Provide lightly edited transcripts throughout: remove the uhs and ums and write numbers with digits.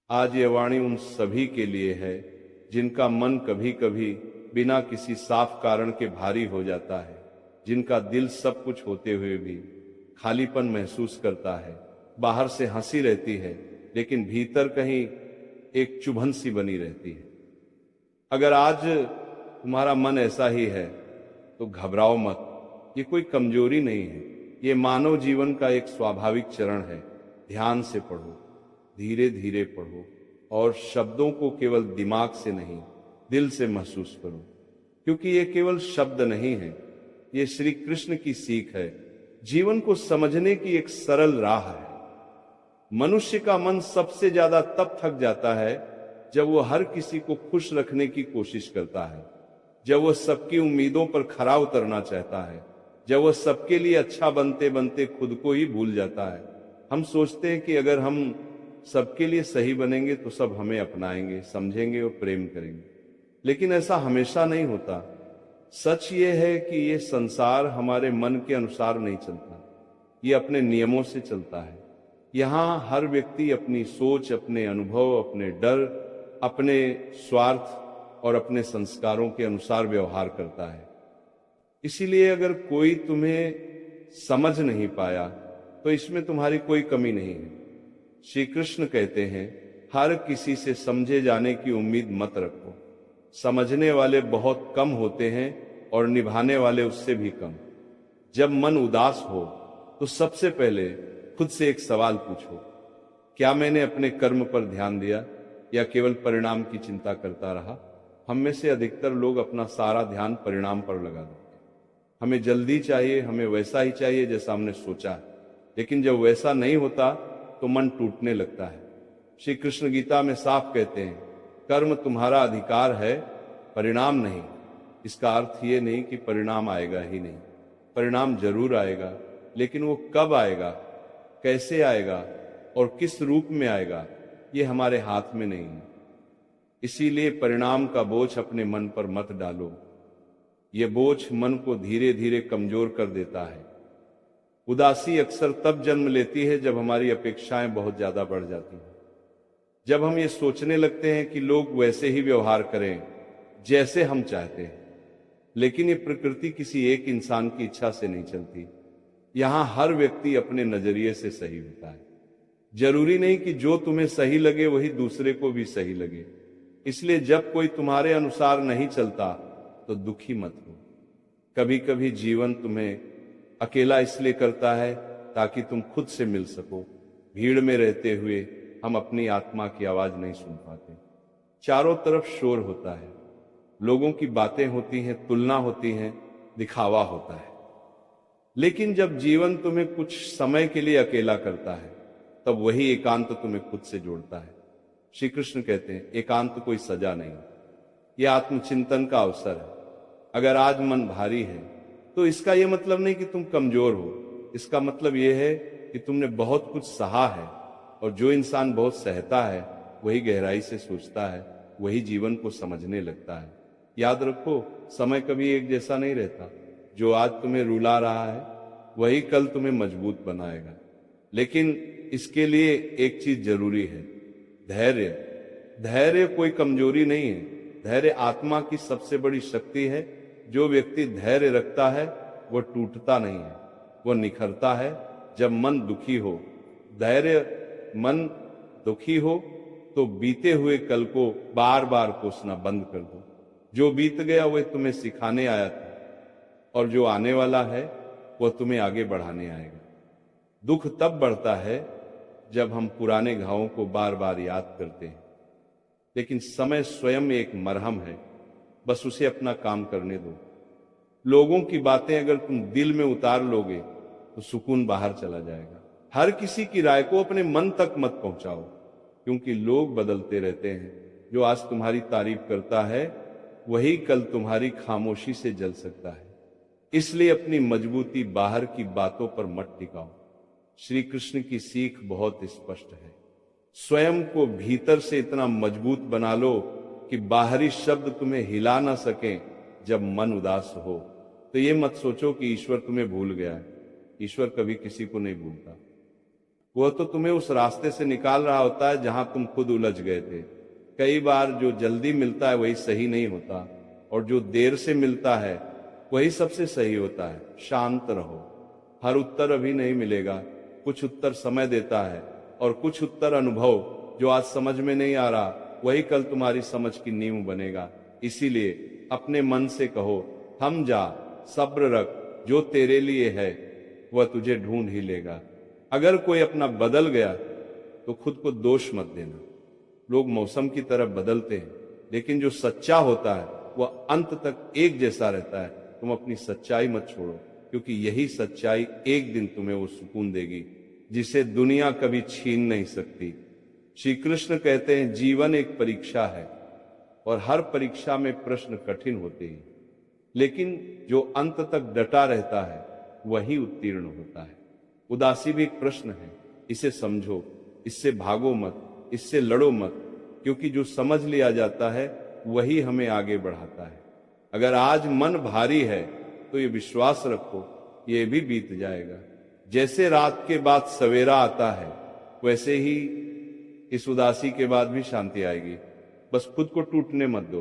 आज ये वाणी उन सभी के लिए है जिनका मन कभी कभी बिना किसी साफ कारण के भारी हो जाता है, जिनका दिल सब कुछ होते हुए भी खालीपन महसूस करता है। बाहर से हंसी रहती है लेकिन भीतर कहीं एक चुभन सी बनी रहती है। अगर आज तुम्हारा मन ऐसा ही है तो घबराओ मत। ये कोई कमजोरी नहीं है, ये मानव जीवन का एक स्वाभाविक चरण है। ध्यान से पढ़ो, धीरे धीरे पढ़ो और शब्दों को केवल दिमाग से नहीं दिल से महसूस करो, क्योंकि ये केवल शब्द नहीं है, ये श्री कृष्ण की सीख है, जीवन को समझने की एक सरल राह है। मनुष्य का मन सबसे ज्यादा तब थक जाता है जब वो हर किसी को खुश रखने की कोशिश करता है, जब वो सबकी उम्मीदों पर खरा उतरना चाहता है, जब वो सबके लिए अच्छा बनते बनते खुद को ही भूल जाता है। हम सोचते हैं कि अगर हम सबके लिए सही बनेंगे तो सब हमें अपनाएंगे, समझेंगे और प्रेम करेंगे, लेकिन ऐसा हमेशा नहीं होता। सच ये है कि ये संसार हमारे मन के अनुसार नहीं चलता, ये अपने नियमों से चलता है। यहाँ हर व्यक्ति अपनी सोच, अपने अनुभव, अपने डर, अपने स्वार्थ और अपने संस्कारों के अनुसार व्यवहार करता है। इसीलिए अगर कोई तुम्हें समझ नहीं पाया तो इसमें तुम्हारी कोई कमी नहीं है। श्री कृष्ण कहते हैं, हर किसी से समझे जाने की उम्मीद मत रखो। समझने वाले बहुत कम होते हैं और निभाने वाले उससे भी कम। जब मन उदास हो तो सबसे पहले खुद से एक सवाल पूछो, क्या मैंने अपने कर्म पर ध्यान दिया या केवल परिणाम की चिंता करता रहा? हम में से अधिकतर लोग अपना सारा ध्यान परिणाम पर लगा देते हैं। हमें जल्दी चाहिए, हमें वैसा ही चाहिए जैसा हमने सोचा है, लेकिन जब वैसा नहीं होता तो मन टूटने लगता है। श्री कृष्ण गीता में साफ कहते हैं, कर्म तुम्हारा अधिकार है, परिणाम नहीं। इसका अर्थ ये नहीं कि परिणाम आएगा ही नहीं, परिणाम जरूर आएगा, लेकिन वो कब आएगा, कैसे आएगा और किस रूप में आएगा, ये हमारे हाथ में नहीं है। इसीलिए परिणाम का बोझ अपने मन पर मत डालो। ये बोझ मन को धीरे धीरे कमजोर कर देता है। उदासी अक्सर तब जन्म लेती है जब हमारी अपेक्षाएं बहुत ज्यादा बढ़ जाती हैं, जब हम ये सोचने लगते हैं कि लोग वैसे ही व्यवहार करें जैसे हम चाहते हैं। लेकिन ये प्रकृति किसी एक इंसान की इच्छा से नहीं चलती। यहां हर व्यक्ति अपने नजरिए से सही होता है। जरूरी नहीं कि जो तुम्हें सही लगे वही दूसरे को भी सही लगे। इसलिए जब कोई तुम्हारे अनुसार नहीं चलता तो दुखी मत हो। कभी कभी जीवन तुम्हें अकेला इसलिए करता है ताकि तुम खुद से मिल सको। भीड़ में रहते हुए हम अपनी आत्मा की आवाज नहीं सुन पाते। चारों तरफ शोर होता है, लोगों की बातें होती हैं, तुलना होती है, दिखावा होता है। लेकिन जब जीवन तुम्हें कुछ समय के लिए अकेला करता है तब वही एकांत तुम्हें खुद से जोड़ता है। श्री कृष्ण कहते हैं, एकांत कोई सजा नहीं, यह आत्मचिंतन का अवसर है। अगर आज मन भारी है तो इसका यह मतलब नहीं कि तुम कमजोर हो। इसका मतलब यह है कि तुमने बहुत कुछ सहा है, और जो इंसान बहुत सहता है वही गहराई से सोचता है, वही जीवन को समझने लगता है। याद रखो, समय कभी एक जैसा नहीं रहता। जो आज तुम्हें रुला रहा है वही कल तुम्हें मजबूत बनाएगा। लेकिन इसके लिए एक चीज जरूरी है, धैर्य। धैर्य कोई कमजोरी नहीं है, धैर्य आत्मा की सबसे बड़ी शक्ति है। जो व्यक्ति धैर्य रखता है वो टूटता नहीं है, वो निखरता है। जब मन दुखी हो, मन दुखी हो तो बीते हुए कल को बार बार कोसना बंद कर दो। जो बीत गया वह तुम्हें सिखाने आया था, और जो आने वाला है वह तुम्हें आगे बढ़ाने आएगा। दुख तब बढ़ता है जब हम पुराने घावों को बार बार याद करते हैं, लेकिन समय स्वयं एक मरहम है, बस उसे अपना काम करने दो। लोगों की बातें अगर तुम दिल में उतार लोगे तो सुकून बाहर चला जाएगा। हर किसी की राय को अपने मन तक मत पहुंचाओ, क्योंकि लोग बदलते रहते हैं। जो आज तुम्हारी तारीफ करता है वही कल तुम्हारी खामोशी से जल सकता है। इसलिए अपनी मजबूती बाहर की बातों पर मत टिकाओ। श्री कृष्ण की सीख बहुत स्पष्ट है, स्वयं को भीतर से इतना मजबूत बना लो कि बाहरी शब्द तुम्हें हिला ना सकें। जब मन उदास हो तो ये मत सोचो कि ईश्वर तुम्हें भूल गया है। ईश्वर कभी किसी को नहीं भूलता। वह तो तुम्हें उस रास्ते से निकाल रहा होता है जहां तुम खुद उलझ गए थे। कई बार जो जल्दी मिलता है वही सही नहीं होता, और जो देर से मिलता है वही सबसे सही होता है। शांत रहो, हर उत्तर अभी नहीं मिलेगा। कुछ उत्तर समय देता है, और कुछ उत्तर अनुभव जो आज समझ में नहीं आ रहा वही कल तुम्हारी समझ की नींव बनेगा। इसीलिए अपने मन से कहो, थम जा, सब्र रख, जो तेरे लिए है वह तुझे ढूंढ ही लेगा। अगर कोई अपना बदल गया तो खुद को दोष मत देना। लोग मौसम की तरह बदलते हैं, लेकिन जो सच्चा होता है वह अंत तक एक जैसा रहता है। तुम अपनी सच्चाई मत छोड़ो, क्योंकि यही सच्चाई एक दिन तुम्हें वो सुकून देगी जिसे दुनिया कभी छीन नहीं सकती। श्री कृष्ण कहते हैं, जीवन एक परीक्षा है और हर परीक्षा में प्रश्न कठिन होते हैं, लेकिन जो अंत तक डटा रहता है वही उत्तीर्ण होता है। उदासी भी एक प्रश्न है, इसे समझो, इससे भागो मत, इससे लड़ो मत, क्योंकि जो समझ लिया जाता है वही हमें आगे बढ़ाता है। अगर आज मन भारी है तो ये विश्वास रखो, ये भी बीत जाएगा। जैसे रात के बाद सवेरा आता है वैसे ही इस उदासी के बाद भी शांति आएगी। बस खुद को टूटने मत दो,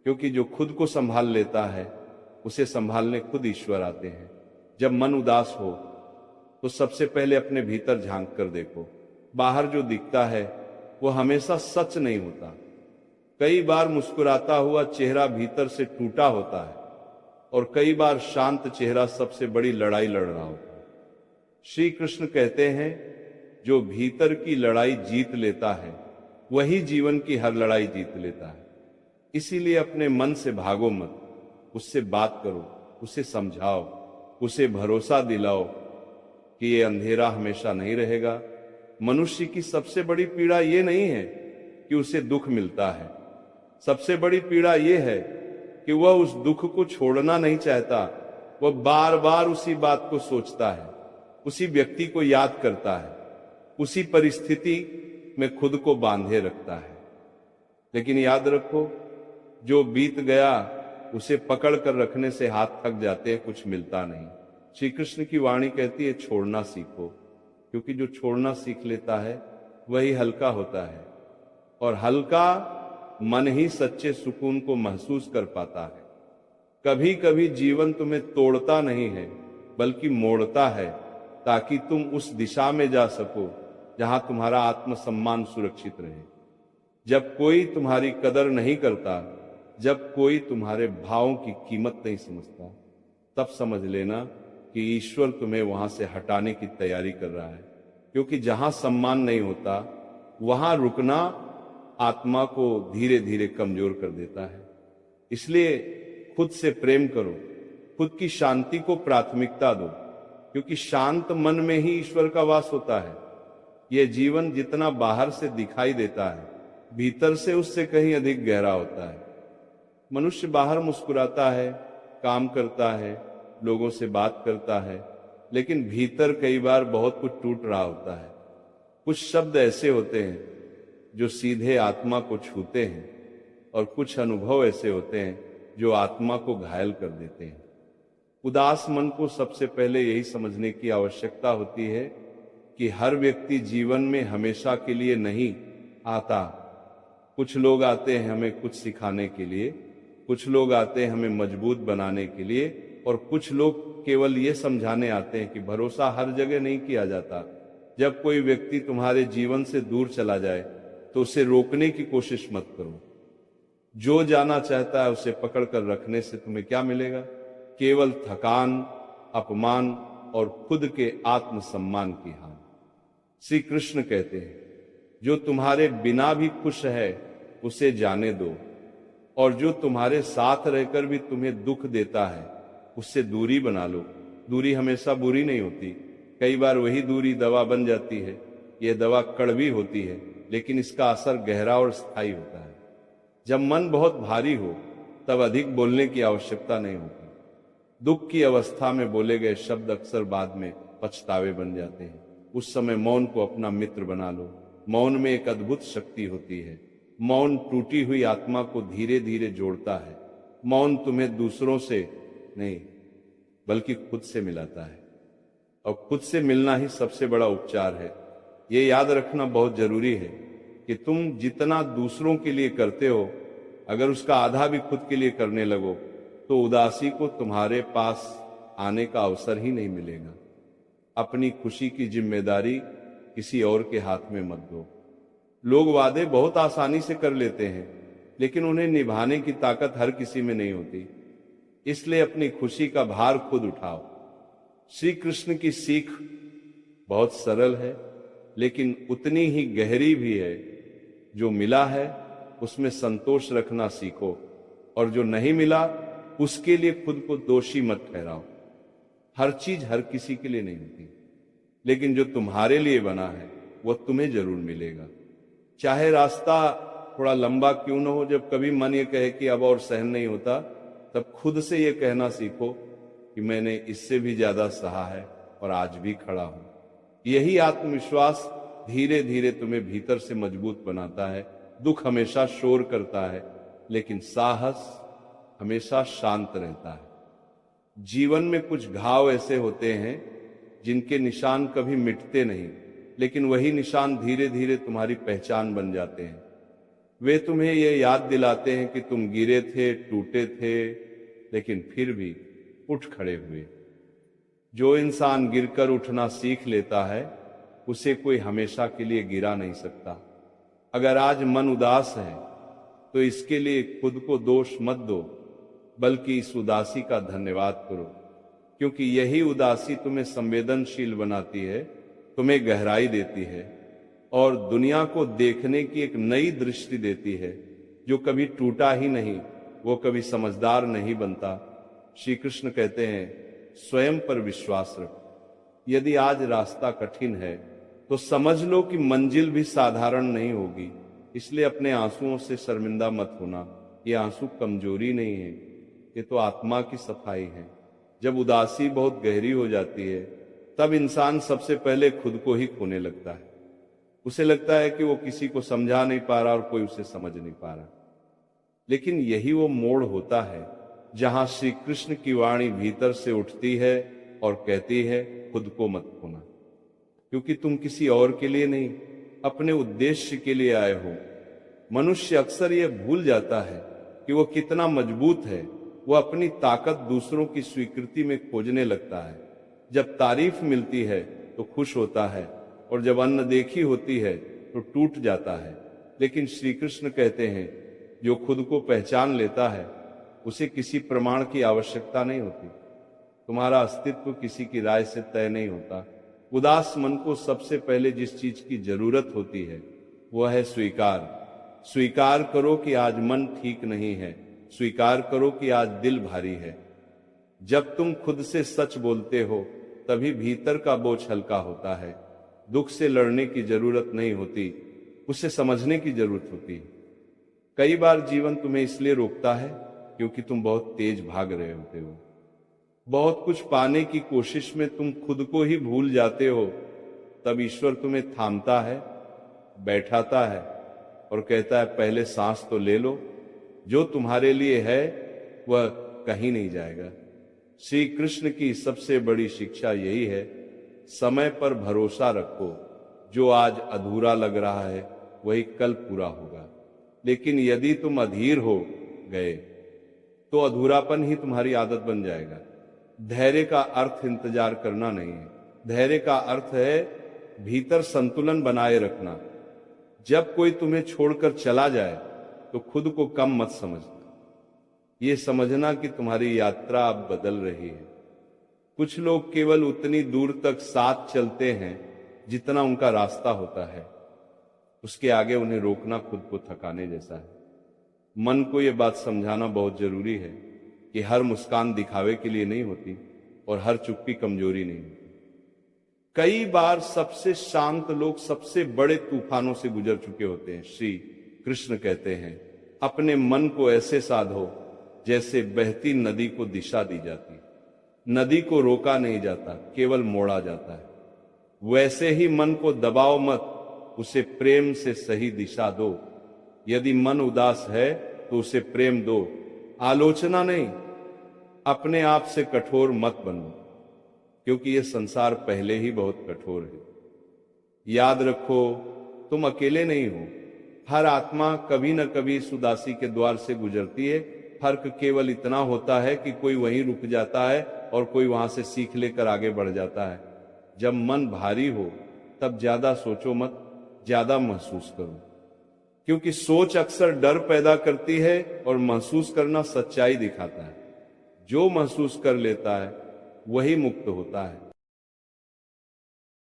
क्योंकि जो खुद को संभाल लेता है उसे संभालने खुद ईश्वर आते हैं। जब मन उदास हो तो सबसे पहले अपने भीतर झांक कर देखो। बाहर जो दिखता है वो हमेशा सच नहीं होता। कई बार मुस्कुराता हुआ चेहरा भीतर से टूटा होता है, और कई बार शांत चेहरा सबसे बड़ी लड़ाई लड़ रहा होता है। श्री कृष्ण कहते हैं, जो भीतर की लड़ाई जीत लेता है वही जीवन की हर लड़ाई जीत लेता है। इसीलिए अपने मन से भागो मत, उससे बात करो, उसे समझाओ, उसे भरोसा दिलाओ कि ये अंधेरा हमेशा नहीं रहेगा। मनुष्य की सबसे बड़ी पीड़ा ये नहीं है कि उसे दुख मिलता है, सबसे बड़ी पीड़ा ये है कि वह उस दुख को छोड़ना नहीं चाहता। वह बार बार उसी बात को सोचता है, उसी व्यक्ति को याद करता है, उसी परिस्थिति में खुद को बांधे रखता है। लेकिन याद रखो, जो बीत गया उसे पकड़ कर रखने से हाथ थक जाते हैं, कुछ मिलता नहीं। श्री कृष्ण की वाणी कहती है, छोड़ना सीखो, क्योंकि जो छोड़ना सीख लेता है वही हल्का होता है, और हल्का मन ही सच्चे सुकून को महसूस कर पाता है। कभी कभी जीवन तुम्हें तोड़ता नहीं है बल्कि मोड़ता है, ताकि तुम उस दिशा में जा सको जहां तुम्हारा आत्मसम्मान सुरक्षित रहे। जब कोई तुम्हारी कदर नहीं करता, जब कोई तुम्हारे भावों की कीमत नहीं समझता, तब समझ लेना कि ईश्वर तुम्हें वहां से हटाने की तैयारी कर रहा है। क्योंकि जहां सम्मान नहीं होता वहां रुकना आत्मा को धीरे धीरे कमजोर कर देता है। इसलिए खुद से प्रेम करो, खुद की शांति को प्राथमिकता दो, क्योंकि शांत मन में ही ईश्वर का वास होता है। यह जीवन जितना बाहर से दिखाई देता है, भीतर से उससे कहीं अधिक गहरा होता है। मनुष्य बाहर मुस्कुराता है, काम करता है, लोगों से बात करता है, लेकिन भीतर कई बार बहुत कुछ टूट रहा होता है। कुछ शब्द ऐसे होते हैं जो सीधे आत्मा को छूते हैं, और कुछ अनुभव ऐसे होते हैं जो आत्मा को घायल कर देते हैं। उदास मन को सबसे पहले यही समझने की आवश्यकता होती है कि हर व्यक्ति जीवन में हमेशा के लिए नहीं आता। कुछ लोग आते हैं हमें कुछ सिखाने के लिए, कुछ लोग आते हैं हमें मजबूत बनाने के लिए, और कुछ लोग केवल ये समझाने आते हैं कि भरोसा हर जगह नहीं किया जाता। जब कोई व्यक्ति तुम्हारे जीवन से दूर चला जाए तो उसे रोकने की कोशिश मत करो। जो जाना चाहता है उसे पकड़कर रखने से तुम्हें क्या मिलेगा? केवल थकान, अपमान और खुद के आत्मसम्मान की हानि। श्री कृष्ण कहते हैं, जो तुम्हारे बिना भी खुश है उसे जाने दो, और जो तुम्हारे साथ रहकर भी तुम्हें दुख देता है उससे दूरी बना लो। दूरी हमेशा बुरी नहीं होती, कई बार वही दूरी दवा बन जाती है। यह दवा कड़वी होती है, लेकिन इसका असर गहरा और स्थायी होता है। जब मन बहुत भारी हो तब अधिक बोलने की आवश्यकता नहीं होती। दुख की अवस्था में बोले गए शब्द अक्सर बाद में पछतावे बन जाते हैं। उस समय मौन को अपना मित्र बना लो। मौन में एक अद्भुत शक्ति होती है। मौन टूटी हुई आत्मा को धीरे धीरे जोड़ता है। मौन तुम्हें दूसरों से नहीं बल्कि खुद से मिलाता है। और खुद से मिलना ही सबसे बड़ा उपचार है। ये याद रखना बहुत जरूरी है कि तुम जितना दूसरों के लिए करते हो, अगर उसका आधा भी खुद के लिए करने लगो तो उदासी को तुम्हारे पास आने का अवसर ही नहीं मिलेगा। अपनी खुशी की जिम्मेदारी किसी और के हाथ में मत दो। लोग वादे बहुत आसानी से कर लेते हैं, लेकिन उन्हें निभाने की ताकत हर किसी में नहीं होती। इसलिए अपनी खुशी का भार खुद उठाओ। श्री कृष्ण की सीख बहुत सरल है, लेकिन उतनी ही गहरी भी है। जो मिला है उसमें संतोष रखना सीखो, और जो नहीं मिला उसके लिए खुद को दोषी मत ठहराओ। हर चीज हर किसी के लिए नहीं होती, लेकिन जो तुम्हारे लिए बना है वो तुम्हें जरूर मिलेगा। चाहे रास्ता थोड़ा लंबा क्यों न हो, जब कभी मन ये कहे कि अब और सहन नहीं होता, तब खुद से ये कहना सीखो कि मैंने इससे भी ज्यादा सहा है और आज भी खड़ा हूं। यही आत्मविश्वास धीरे धीरे तुम्हें भीतर से मजबूत बनाता है। दुख हमेशा शोर करता है, लेकिन साहस हमेशा शांत रहता है। जीवन में कुछ घाव ऐसे होते हैं जिनके निशान कभी मिटते नहीं, लेकिन वही निशान धीरे धीरे तुम्हारी पहचान बन जाते हैं। वे तुम्हें यह याद दिलाते हैं कि तुम गिरे थे, टूटे थे, लेकिन फिर भी उठ खड़े हुए। जो इंसान गिरकर उठना सीख लेता है, उसे कोई हमेशा के लिए गिरा नहीं सकता। अगर आज मन उदास है तो इसके लिए खुद को दोष मत दो, बल्कि इस उदासी का धन्यवाद करो, क्योंकि यही उदासी तुम्हें संवेदनशील बनाती है, तुम्हें गहराई देती है और दुनिया को देखने की एक नई दृष्टि देती है। जो कभी टूटा ही नहीं, वो कभी समझदार नहीं बनता। श्री कृष्ण कहते हैं, स्वयं पर विश्वास रखो। यदि आज रास्ता कठिन है तो समझ लो कि मंजिल भी साधारण नहीं होगी। इसलिए अपने आंसुओं से शर्मिंदा मत होना। ये आंसू कमजोरी नहीं है, ये तो आत्मा की सफाई है। जब उदासी बहुत गहरी हो जाती है, तब इंसान सबसे पहले खुद को ही खोने लगता है। उसे लगता है कि वो किसी को समझा नहीं पा रहा और कोई उसे समझ नहीं पा रहा। लेकिन यही वो मोड़ होता है जहां श्री कृष्ण की वाणी भीतर से उठती है और कहती है, खुद को मत खोना, क्योंकि तुम किसी और के लिए नहीं, अपने उद्देश्य के लिए आए हो। मनुष्य अक्सर यह भूल जाता है कि वो कितना मजबूत है। वो अपनी ताकत दूसरों की स्वीकृति में खोजने लगता है। जब तारीफ मिलती है तो खुश होता है, और जब अनदेखी होती है तो टूट जाता है। लेकिन श्री कृष्ण कहते हैं, जो खुद को पहचान लेता है उसे किसी प्रमाण की आवश्यकता नहीं होती। तुम्हारा अस्तित्व किसी की राय से तय नहीं होता। उदास मन को सबसे पहले जिस चीज की जरूरत होती है वह है स्वीकार। स्वीकार करो कि आज मन ठीक नहीं है। स्वीकार करो कि आज दिल भारी है। जब तुम खुद से सच बोलते हो, तभी भीतर का बोझ हल्का होता है। दुख से लड़ने की जरूरत नहीं होती, उसे समझने की जरूरत होती है। कई बार जीवन तुम्हें इसलिए रोकता है क्योंकि तुम बहुत तेज भाग रहे होते हो। बहुत कुछ पाने की कोशिश में तुम खुद को ही भूल जाते हो। तब ईश्वर तुम्हें थामता है, बैठाता है और कहता है, पहले सांस तो ले लो। जो तुम्हारे लिए है वह कहीं नहीं जाएगा। श्री कृष्ण की सबसे बड़ी शिक्षा यही है, समय पर भरोसा रखो। जो आज अधूरा लग रहा है वही कल पूरा होगा। लेकिन यदि तुम अधीर हो गए तो अधूरापन ही तुम्हारी आदत बन जाएगा। धैर्य का अर्थ इंतजार करना नहीं है। धैर्य का अर्थ है भीतर संतुलन बनाए रखना। जब कोई तुम्हें छोड़कर चला जाए तो खुद को कम मत समझना। ये समझना कि तुम्हारी यात्रा अब बदल रही है। कुछ लोग केवल उतनी दूर तक साथ चलते हैं जितना उनका रास्ता होता है। उसके आगे उन्हें रोकना खुद को थकाने जैसा है। मन को यह बात समझाना बहुत जरूरी है कि हर मुस्कान दिखावे के लिए नहीं होती और हर चुप्पी कमजोरी नहीं होती। कई बार सबसे शांत लोग सबसे बड़े तूफानों से गुजर चुके होते हैं। श्री कृष्ण कहते हैं, अपने मन को ऐसे साधो जैसे बहती नदी को दिशा दी जाती। नदी को रोका नहीं जाता, केवल मोड़ा जाता है। वैसे ही मन को दबाओ मत, उसे प्रेम से सही दिशा दो। यदि मन उदास है तो उसे प्रेम दो, आलोचना नहीं। अपने आप से कठोर मत बनो। क्योंकि ये संसार पहले ही बहुत कठोर है। याद रखो, तुम अकेले नहीं हो। हर आत्मा कभी न कभी इस उदासी के द्वार से गुजरती है। फर्क केवल इतना होता है कि कोई वहीं रुक जाता है और कोई वहां से सीख लेकर आगे बढ़ जाता है। जब मन भारी हो तब ज्यादा सोचो मत, ज्यादा महसूस करो, क्योंकि सोच अक्सर डर पैदा करती है और महसूस करना सच्चाई दिखाता है। जो महसूस कर लेता है वही मुक्त होता है।